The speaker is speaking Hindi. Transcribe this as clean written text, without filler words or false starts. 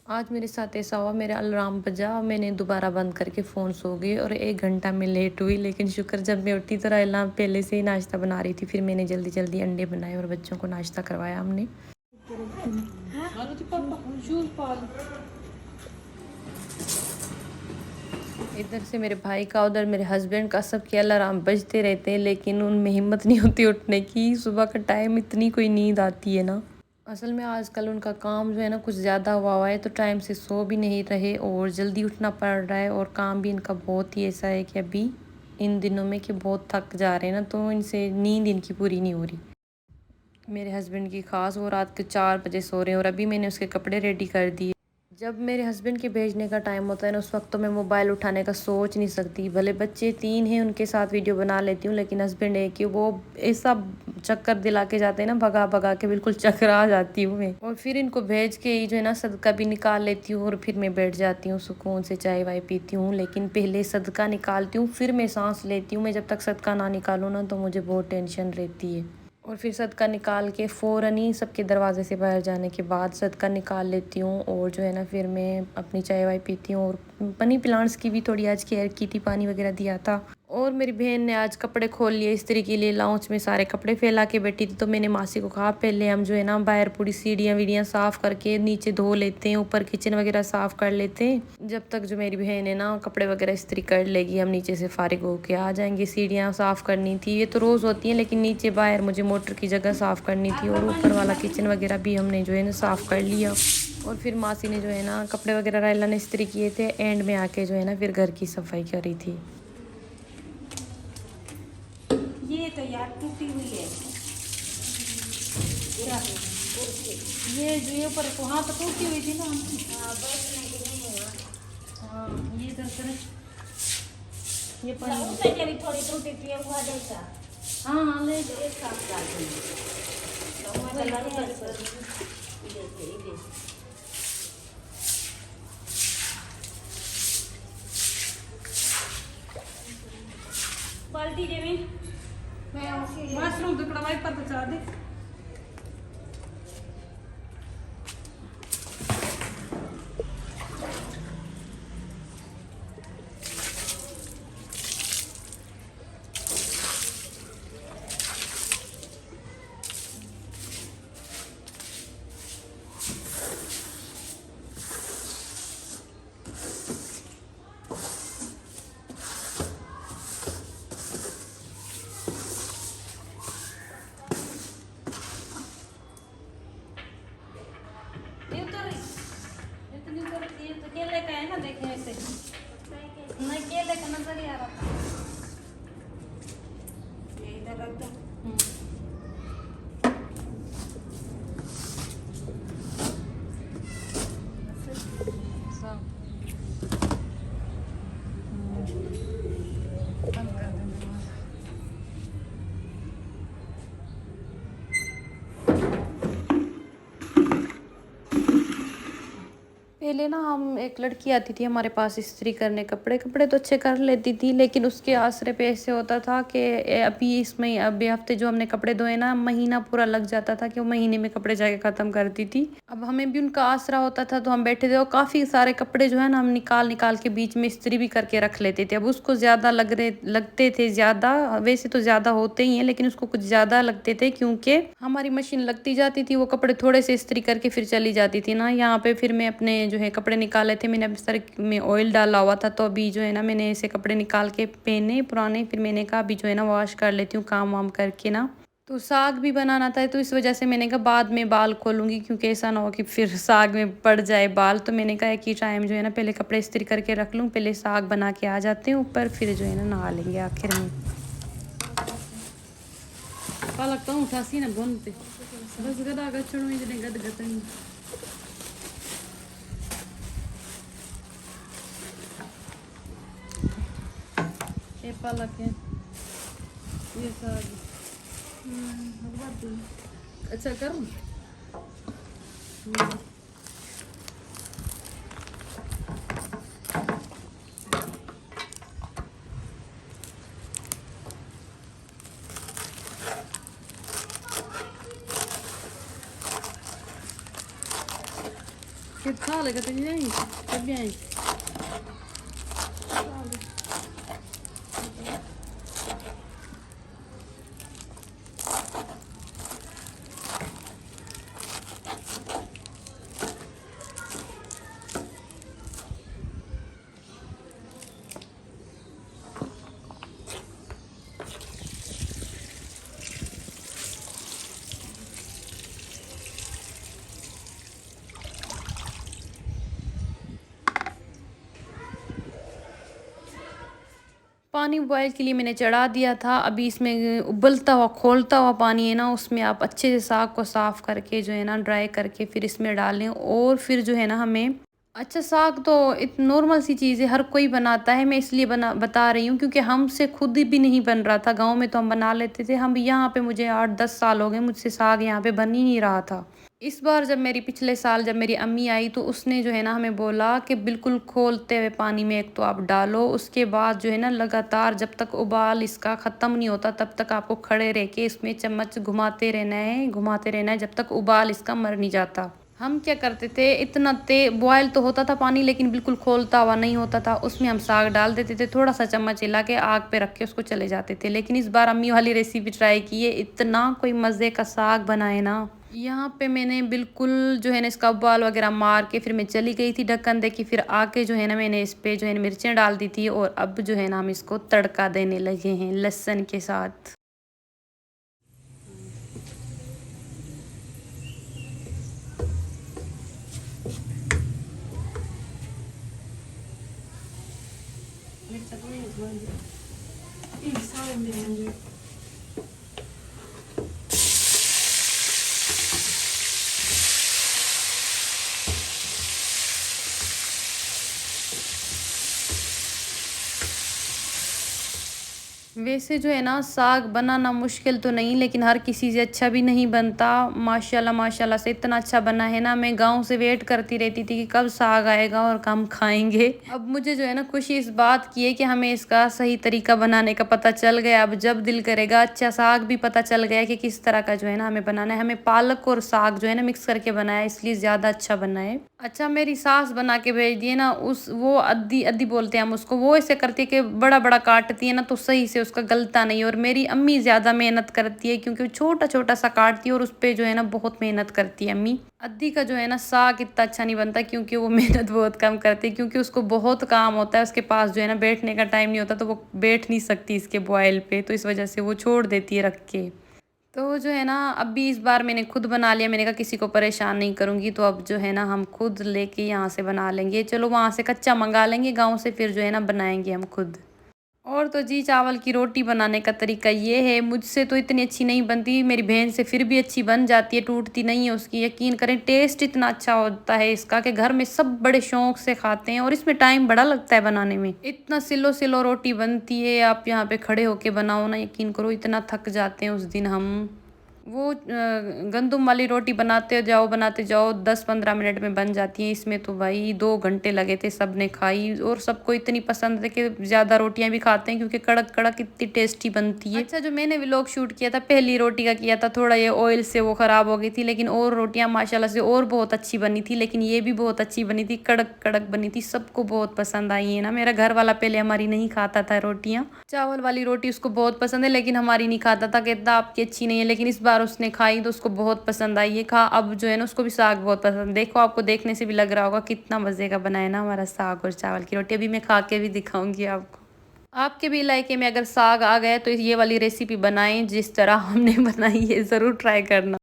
आज मेरे साथ ऐसा हुआ, मेरा अलार्म बजा और मैंने दोबारा बंद करके फ़ोन सो गई और 1 घंटा मैं लेट हुई। लेकिन शुक्र जब मैं उठी तो अलार्म पहले से ही नाश्ता बना रही थी। फिर मैंने जल्दी-जल्दी अंडे बनाए और बच्चों को नाश्ता करवाया हमने। इधर से मेरे भाई का, उधर मेरे हस्बैंड का, सबके अलार्म बजते रहते हैं लेकिन उनमें हिम्मत नहीं होती उठने की। सुबह का टाइम इतनी कोई नींद आती है ना। असल में आजकल उनका काम जो है ना कुछ ज़्यादा हुआ है, तो टाइम से सो भी नहीं रहे और जल्दी उठना पड़ रहा है। और काम भी इनका बहुत ही ऐसा है कि अभी इन दिनों में कि बहुत थक जा रहे हैं ना, तो इनसे नींद इनकी पूरी नहीं हो रही। मेरे हस्बैंड की खास वो रात के 4 बजे सो रहे हैं और अभी मैंने उसके कपड़े रेडी कर दिए। जब मेरे हस्बैंड के भेजने का टाइम होता है ना, उस वक्त तो मैं मोबाइल उठाने का सोच नहीं सकती। भले बच्चे 3 हैं, उनके साथ वीडियो बना लेती हूँ, लेकिन हस्बैंड है कि वो ऐसा चक्कर दिला के जाते हैं ना, भगा भगा के बिल्कुल चकरा जाती हूँ मैं। और फिर इनको भेज के ही जो है ना सदका भी निकाल लेती हूँ और फिर मैं बैठ जाती हूँ, सुकून से चाय वाय पीती हूँ। लेकिन पहले सदका निकालती हूँ, फिर मैं सांस लेती हूँ। मैं जब तक सदका ना निकालूँ ना तो मुझे बहुत टेंशन रहती है। और फिर सदका निकाल के फ़ौरन ही सबके दरवाजे से बाहर जाने के बाद सदका निकाल लेती हूँ और जो है ना फिर मैं अपनी चाय वाय पीती हूँ। और मनी प्लांट्स की भी थोड़ी आज केयर की थी, पानी वगैरह दिया था। और मेरी बहन ने आज कपड़े खोल लिए इस्त्री के लिए, लाउंज में सारे कपड़े फैला के बैठी थी। तो मैंने मासी को कहा पहले हम जो है ना बाहर पूरी सीढ़ियाँ वीढ़ियाँ साफ़ करके नीचे धो लेते हैं, ऊपर किचन वगैरह साफ़ कर लेते हैं। जब तक जो मेरी बहन है ना कपड़े वगैरह इस्त्री कर लेगी, हम नीचे से फारिग होके आ जाएंगे। सीढ़ियाँ साफ़ करनी थी, ये तो रोज़ होती हैं, लेकिन नीचे बाहर मुझे मोटर की जगह साफ़ करनी थी। और ऊपर वाला किचन वगैरह भी हमने जो है ना साफ़ कर लिया। और फिर मासी ने जो है ना कपड़े वगैरह रायला ने इस्त्री किए थे, एंड में आके जो है ना फिर घर की सफाई करी थी। ये तो यार टूटी हुई है। क्या? ये ऊपर को, हाँ तो टूटी हुई थी ना। हाँ बैठने के नहीं हुआ। हाँ ये दरअसल ये पर उससे भी थोड़ी टूटी थी हुआ जैसा। हाँ हाँ ले एक साथ डाल दूँगी। तो मैं कलर कर देखिए बाल्टी जेमी मैं मशरूम टुकड़ा वाइप पर बचा दे। ये तो केले का है ना, देखने से नहीं केले का नजर ही आ रहा था। ये इधर रख दो। पहले ना हम एक लड़की आती थी हमारे पास इस्त्री करने, कपड़े कपड़े तो अच्छे कर लेती थी, लेकिन उसके आसरे पे ऐसे होता था कि अभी इसमें अभी हफ्ते जो हमने कपड़े धोए ना, महीना पूरा लग जाता था कि वो महीने में कपड़े जाके ख़त्म करती थी। अब हमें भी उनका आसरा होता था, तो हम बैठे थे और काफ़ी सारे कपड़े जो है ना हम निकाल निकाल के बीच में इस्त्री भी करके रख लेते थे। अब उसको ज़्यादा लगते थे, ज़्यादा वैसे तो ज़्यादा होते ही हैं, लेकिन उसको कुछ ज़्यादा लगते थे क्योंकि हमारी मशीन लगती जाती थी, वो कपड़े थोड़े से इस्त्री करके फिर चली जाती थी ना। यहाँ पे फिर मैं अपने जो है कपड़े निकाले थे, मैंने अब सर में ऑयल डाला हुआ था, तो अभी जो है ना मैंने ऐसे कपड़े निकाल के पहने पुराने। फिर मैंने कहा अभी जो है ना वॉश कर लेती हूँ काम वाम करके ना। तो साग भी बनाना था, तो इस वजह से मैंने कहा बाद में बाल खोलूँगी, क्योंकि ऐसा ना हो कि फिर साग में पड़ जाए बाल। तो मैंने कहा कि टाइम जो है ना पहले कपड़े इस्त्री करके रख लूँ, पहले साग बना के आ जाते हैं ऊपर, फिर जो है ना नहा लेंगे आखिर में। पालक तो उठासी ना बनते बस गदा गचड़ो में जने गद गतनी। ये पालक है, ये साग। अच्छा करूँ। जब खा लेगा तो जाएंगे, तब भी आएंगे। पानी बॉयल के लिए मैंने चढ़ा दिया था। अभी इसमें उबलता हुआ खौलता हुआ पानी है ना, उसमें आप अच्छे से साग को साफ़ करके जो है ना ड्राई करके फिर इसमें डालें। और फिर जो है ना हमें अच्छा, साग तो इत नॉर्मल सी चीज़ है, हर कोई बनाता है। मैं इसलिए बता रही हूँ क्योंकि हमसे खुद भी नहीं बन रहा था। गांव में तो हम बना लेते थे। हम यहाँ पे मुझे 8-10 साल हो गए, मुझसे साग यहाँ पे बन ही नहीं रहा था। इस बार जब मेरी पिछले साल जब मेरी अम्मी आई तो उसने जो है ना हमें बोला कि बिल्कुल खोलते हुए पानी में एक तो आप डालो, उसके बाद जो है ना लगातार जब तक उबाल इसका ख़त्म नहीं होता तब तक आपको खड़े रह के इसमें चम्मच घुमाते रहना है जब तक उबाल इसका मर नहीं जाता। हम क्या करते थे, इतना बॉयल तो होता था पानी लेकिन बिल्कुल खोलता हुआ नहीं होता था। उसमें हम साग डाल देते थे, थोड़ा सा चम्मच हिला के आग पे रख के उसको चले जाते थे। लेकिन इस बार अम्मी वाली रेसिपी ट्राई की है, इतना कोई मज़े का साग बनाए ना। यहाँ पे मैंने बिल्कुल जो है ना इसका उबाल वगैरह मार के फिर मैं चली गई थी ढक्कन दे के। फिर आके जो है ना मैंने इस पे जो है ना मिर्चें डाल दी थी। और अब जो है ना हम इसको तड़का देने लगे हैं लहसुन के साथ। वैसे जो है ना साग बनाना मुश्किल तो नहीं, लेकिन हर किसी से अच्छा भी नहीं बनता। माशाल्लाह माशाल्लाह से इतना अच्छा बना है ना, मैं गांव से वेट करती रहती थी कि कब साग आएगा और कब खाएंगे। अब मुझे जो है ना खुशी इस बात की है कि हमें इसका सही तरीका बनाने का पता चल गया। अब जब दिल करेगा अच्छा साग भी पता चल गया कि किस तरह का जो है ना हमें बनाना है। हमें पालक और साग जो है ना मिक्स करके बनाया, इसलिए ज़्यादा अच्छा बना है। अच्छा, मेरी सास बना के भेज दिए ना, उस वो अद्दी अद्दी बोलते हैं हम उसको, वो ऐसे करती है कि बड़ा बड़ा काटती है ना तो सही से उसका गलता नहीं। और मेरी अम्मी ज़्यादा मेहनत करती है क्योंकि वो छोटा छोटा सा काटती है और उस पे जो है ना बहुत मेहनत करती है अम्मी। अद्दी का जो है ना साग इतना अच्छा नहीं बनता क्योंकि वो मेहनत बहुत कम करती है, क्योंकि उसको बहुत काम होता है। उसके पास जो है ना बैठने का टाइम नहीं होता तो वो बैठ नहीं सकती इसके बॉयल पे, तो इस वजह से वो छोड़ देती है रख के। तो जो है ना अभी इस बार मैंने खुद बना लिया। मैंने कहा किसी को परेशान नहीं करूँगी, तो अब जो है ना हम खुद लेके यहाँ से बना लेंगे। चलो वहाँ से कच्चा मंगा लेंगे गाँव से, फिर जो है ना बनाएंगे हम खुद। और तो जी, चावल की रोटी बनाने का तरीका ये है, मुझसे तो इतनी अच्छी नहीं बनती, मेरी बहन से फिर भी अच्छी बन जाती है, टूटती नहीं है उसकी। यकीन करें टेस्ट इतना अच्छा होता है इसका कि घर में सब बड़े शौक से खाते हैं। और इसमें टाइम बड़ा लगता है बनाने में, इतना सिलो सिलो रोटी बनती है। आप यहाँ पे खड़े होके बनाओ ना, यकीन करो इतना थक जाते हैं उस दिन हम। वो गंदुम वाली रोटी बनाते जाओ 10-15 मिनट में बन जाती है। इसमें तो भाई 2 घंटे लगे थे, सब ने खाई और सबको इतनी पसंद है कि ज़्यादा रोटियां भी खाते हैं क्योंकि कड़क कड़क इतनी टेस्टी बनती है। अच्छा, जो मैंने व्लॉग शूट किया था पहली रोटी का किया था, थोड़ा ये ऑयल से वो ख़राब हो गई थी, लेकिन और रोटियाँ माशाल्लाह से और बहुत अच्छी बनी थी। लेकिन ये भी बहुत अच्छी बनी थी, कड़क कड़क बनी थी, सबको बहुत पसंद आई है ना। मेरा घर वाला पहले हमारी नहीं खाता था रोटियाँ, चावल वाली रोटी उसको बहुत पसंद है, लेकिन हमारी नहीं खाता था, कहता आपकी अच्छी नहीं है। लेकिन इस बार उसने खाई तो उसको बहुत पसंद आई है। अब जो है ना उसको भी साग बहुत पसंद। देखो, आपको देखने से भी लग रहा होगा कितना मज़े का बनाया ना हमारा साग और चावल की रोटी। अभी मैं खा के भी दिखाऊंगी आपको। आपके भी इलाके में अगर साग आ गया तो ये वाली रेसिपी बनाएं जिस तरह हमने बनाई है, ज़रूर ट्राई करना।